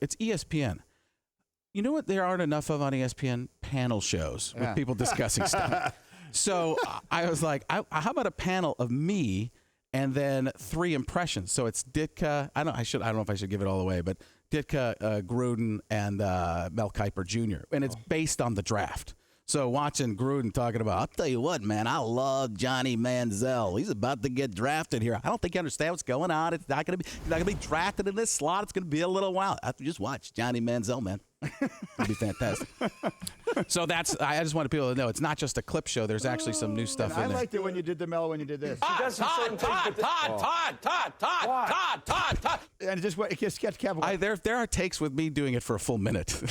it's ESPN. You know what there aren't enough of on ESPN? Panel shows with people discussing stuff. So I was like, how about a panel of me and then 3 impressions? So it's Ditka. I don't know if I should give it all away, but Ditka, Gruden, and Mel Kiper Jr. And it's based on the draft. So watching Gruden talking about, I'll tell you what, man, I love Johnny Manziel. He's about to get drafted here. I don't think you understand what's going on. He's not going to be drafted in this slot. It's going to be a little while. After just watch Johnny Manziel, man. It'll be fantastic. So I just wanted people to know it's not just a clip show. There's actually some new stuff in there. I liked it when you did the Mel, when you did this. Todd. And it just gets Kevin. There are takes with me doing it for a full minute.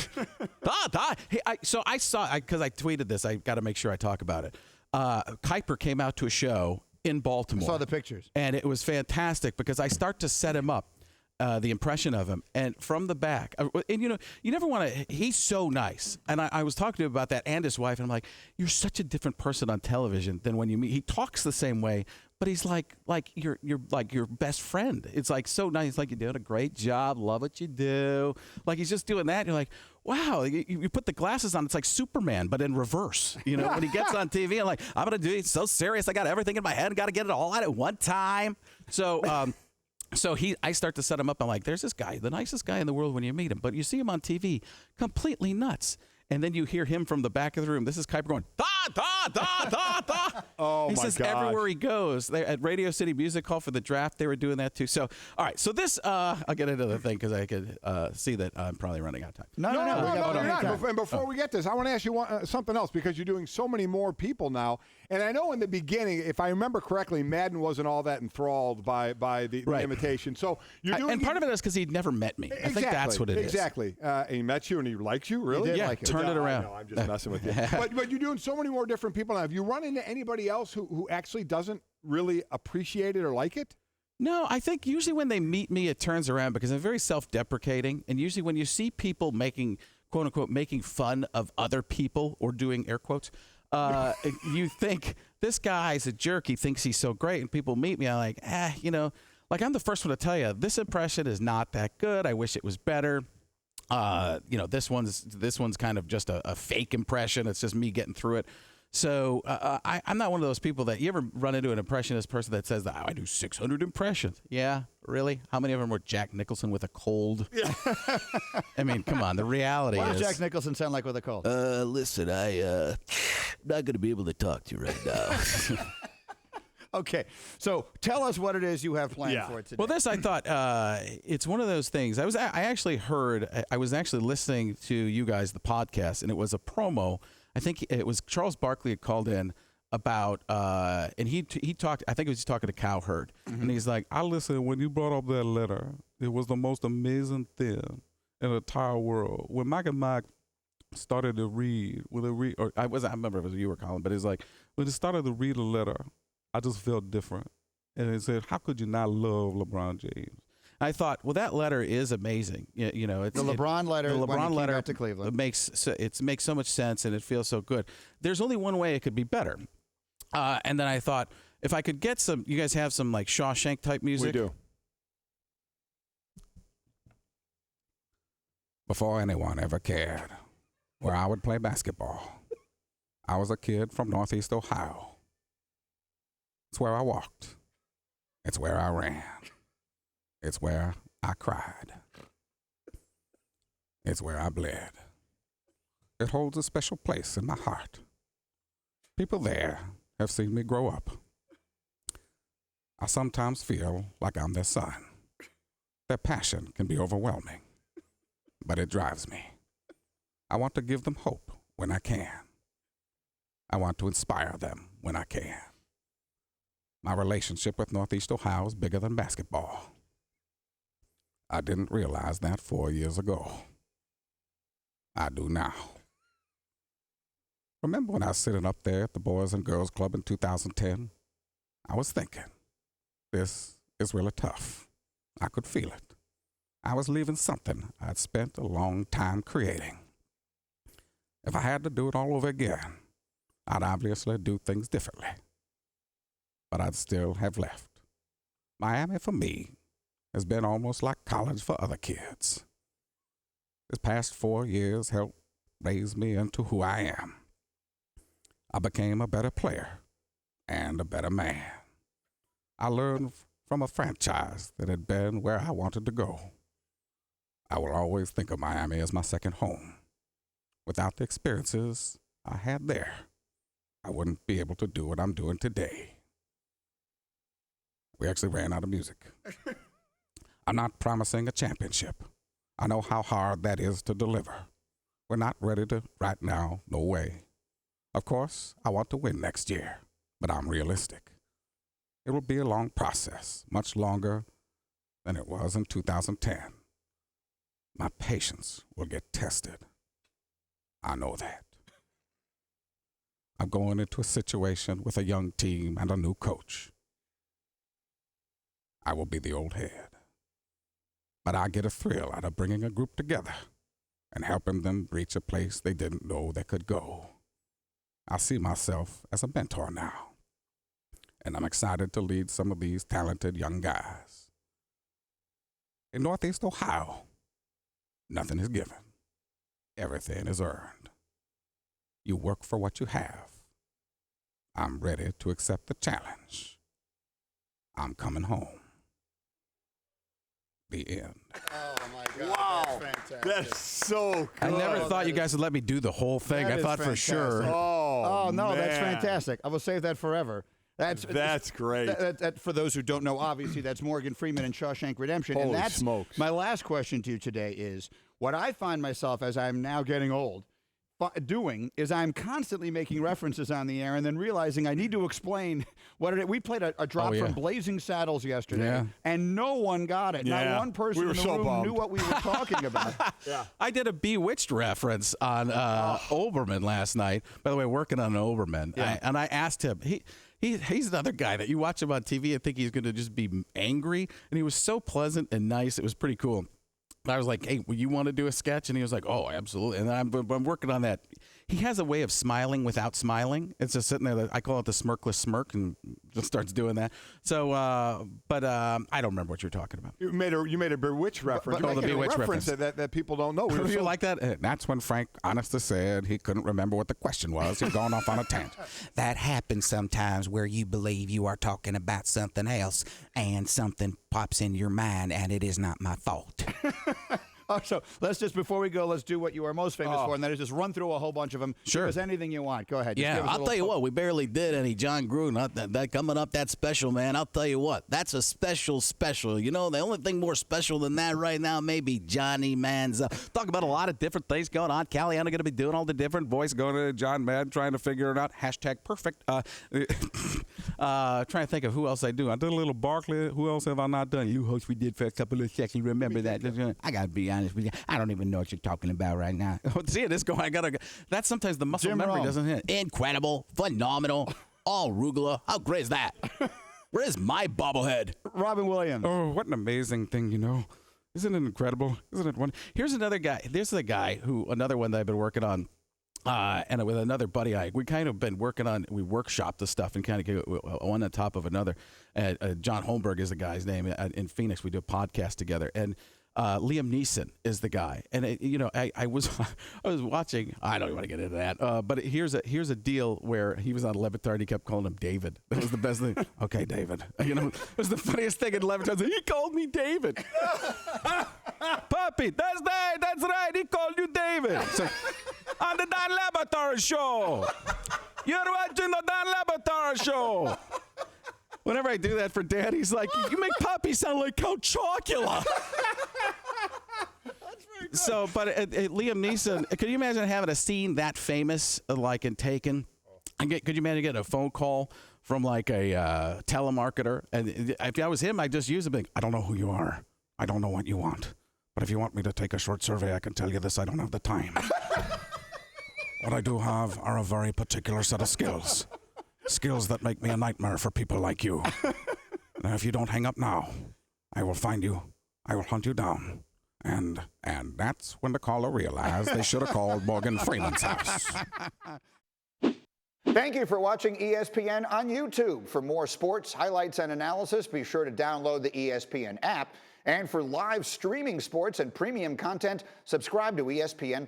Todd. Hey, so I saw, because I tweeted this. I got to make sure I talk about it. Kiper came out to a show in Baltimore. I saw the pictures. And it was fantastic because I start to set him up. The impression of him, and from the back, and you never want to. He's so nice, and I was talking to him about that and his wife, and I'm like, you're such a different person on television than when you meet. He talks the same way, but he's like you're like your best friend. It's like so nice. Like, you're doing a great job, love what you do. Like, he's just doing that. And you're like, wow. You put the glasses on, it's like Superman, but in reverse. When he gets on TV, I'm like, I'm gonna do it. It's so serious. I got everything in my head and got to get it all out at one time. So. So I start to set him up. I'm like, there's this guy, the nicest guy in the world when you meet him, but you see him on TV, completely nuts. And then you hear him from the back of the room. This is Kiper going, Oh, he my says gosh. everywhere he goes. At Radio City Music Hall for the draft, they were doing that too. So, all right. So this, I'll get into the thing because I could see that I'm probably running out of time. No, you're not. And before we get this, I want to ask you something else, because you're doing so many more people now. And I know in the beginning, if I remember correctly, Madden wasn't all that enthralled by the invitation. So you're doing, and part of it is because he'd never met me. I think that's what it is. Exactly. And he met you and he likes you, really? Yeah, like it. turned it around. No, I'm just messing with you. But you're doing so many more different people now. Have you run into anybody else who actually doesn't really appreciate it or like it? No, I think usually when they meet me, it turns around because I'm very self-deprecating. And usually when you see people making, quote unquote, making fun of other people, or doing air quotes, you think this guy's a jerk. He thinks he's so great. And people meet me, I'm like, like, I'm the first one to tell you, this impression is not that good. I wish it was better. This one's kind of just a fake impression. It's just me getting through it. So I'm not one of those people that you ever run into an impressionist person that says that I do 600 impressions. Yeah, really? How many of them were Jack Nicholson with a cold? Yeah. I mean, come on. The reality What is. does Jack Nicholson sound like with a cold? Listen, I'm not going to be able to talk to you right now. Okay, so tell us what it is you have planned for it today. Well, this, I thought, it's one of those things. I was actually listening to you guys, the podcast, and it was a promo. I think it was Charles Barkley had called in about, and he talked, I think he was talking to Cowherd, and he's like, I listened when you brought up that letter. It was the most amazing thing in the entire world. When Mike and Mike started to read, I remember if it was you were calling, but it's like, when they started to read the letter, I just felt different. And it said, how could you not love LeBron James? I thought, well, that letter is amazing. It's the LeBron letter. The LeBron letter back to Cleveland. It makes so much sense, and it feels so good. There's only one way it could be better. And then I thought, if I could get some, you guys have some like Shawshank type music? We do. Before anyone ever cared where I would play basketball, I was a kid from Northeast Ohio. It's where I walked. It's where I ran. It's where I cried. It's where I bled. It holds a special place in my heart. People there have seen me grow up. I sometimes feel like I'm their son. Their passion can be overwhelming, but it drives me. I want to give them hope when I can. I want to inspire them when I can. My relationship with Northeast Ohio is bigger than basketball. I didn't realize that 4 years ago. I do now. Remember when I was sitting up there at the Boys and Girls Club in 2010? I was thinking, this is really tough. I could feel it. I was leaving something I'd spent a long time creating. If I had to do it all over again, I'd obviously do things differently. But I'd still have left. Miami, for me, has been almost like college for other kids. This past 4 years helped raise me into who I am. I became a better player and a better man. I learned from a franchise that had been where I wanted to go. I will always think of Miami as my second home. Without the experiences I had there, I wouldn't be able to do what I'm doing today. We actually ran out of music. I'm not promising a championship. I know how hard that is to deliver. We're not ready to right now, no way. Of course, I want to win next year, but I'm realistic. It will be a long process, much longer than it was in 2010. My patience will get tested. I know that. I'm going into a situation with a young team and a new coach. I will be the old head. But I get a thrill out of bringing a group together and helping them reach a place they didn't know they could go. I see myself as a mentor now, and I'm excited to lead some of these talented young guys. In Northeast Ohio, nothing is given. Everything is earned. You work for what you have. I'm ready to accept the challenge. I'm coming home. The end. Oh, my God. Wow. That's fantastic. That's so good. I never thought you guys would let me do the whole thing. That I is thought for sure. fantastic. Oh, no, that's man. fantastic. I will save that forever. That's great. That, for those who don't know, obviously, that's Morgan Freeman in Shawshank Redemption. Holy and that's smokes. my last question to you today is, what I find myself, as I'm now getting old, doing is I'm constantly making references on the air and then realizing I need to explain what it is. We played a drop from Blazing Saddles yesterday, and no one got it. Yeah. Not one person in the room knew what we were talking about. I did a Bewitched reference on Oberman last night. By the way, working on Oberman. And I asked him, he's another guy that you watch him on TV and think he's going to just be angry. And he was so pleasant and nice. It was pretty cool. I was like, hey, you want to do a sketch? And he was like, oh, absolutely. And I'm working on that. He has a way of smiling without smiling. It's just sitting there. I call it the smirkless smirk, and just starts doing that. So, but I don't remember what you're talking about. You made a Bewitched reference. the Bewitched reference that people don't know. Do you like that? That's when Frank honestly said he couldn't remember what the question was. He'd gone off on a tangent. That happens sometimes where you believe you are talking about something else and something pops in your mind and it is not my fault. Oh, so let's just, before we go, let's do what you are most famous for, and that is just run through a whole bunch of them. Sure. Give us anything you want. Go ahead. Just Yeah, give us a I'll little tell you what, we barely did any John Gruden. That coming up, that special, man. I'll tell you what, that's a special. You know, the only thing more special than that right now may be Johnny Manziel. Talk about a lot of different things going on. Caliendo going to be doing all the different voice, going to John Madden, trying to figure it out. #perfect. Trying to think of who else I do. I did a little Barkley. Who else have I not done? You host we did for a couple of seconds. Remember that? I got to be honest with you. I don't even know what you're talking about right now. See this going. I gotta. That's sometimes the muscle Jim memory Rome. doesn't hit. Incredible, phenomenal, all rugula. How great is that? Where is my bobblehead? Robin Williams. Oh, what an amazing thing, you know. Isn't it incredible? Isn't it one? Here's another guy. There's a guy another one that I've been working on. And with another buddy, we kind of been working on, we workshop the stuff and kind of get one on top of another. John Holmberg is the guy's name. In Phoenix, we do a podcast together. And Liam Neeson is the guy. And, I was watching, I don't even want to get into that. But here's a deal where he was on Levitard and he kept calling him David. That was the best thing. Okay, David. It was the funniest thing in Levitard. He called me David. Puppy, that's right. He called you David. So, on the Don Levitard show. You're watching the Don Levitard show. Whenever I do that for Dad, he's like, you make Poppy sound like Count Chocula. So, but Liam Neeson, could you imagine having a scene that famous, like in Taken? Could you imagine getting a phone call from like a telemarketer? And if I was him, I'd just use it. Like, I don't know who you are. I don't know what you want. But if you want me to take a short survey, I can tell you this. I don't have the time. What I do have are a very particular set of skills. Skills that make me a nightmare for people like you. Now, if you don't hang up now, I will find you. I will hunt you down. And that's when the caller realized they should have called Morgan Freeman's house. Thank you for watching ESPN on YouTube. For more sports, highlights, and analysis, be sure to download the ESPN app. And for live streaming sports and premium content, subscribe to ESPN+.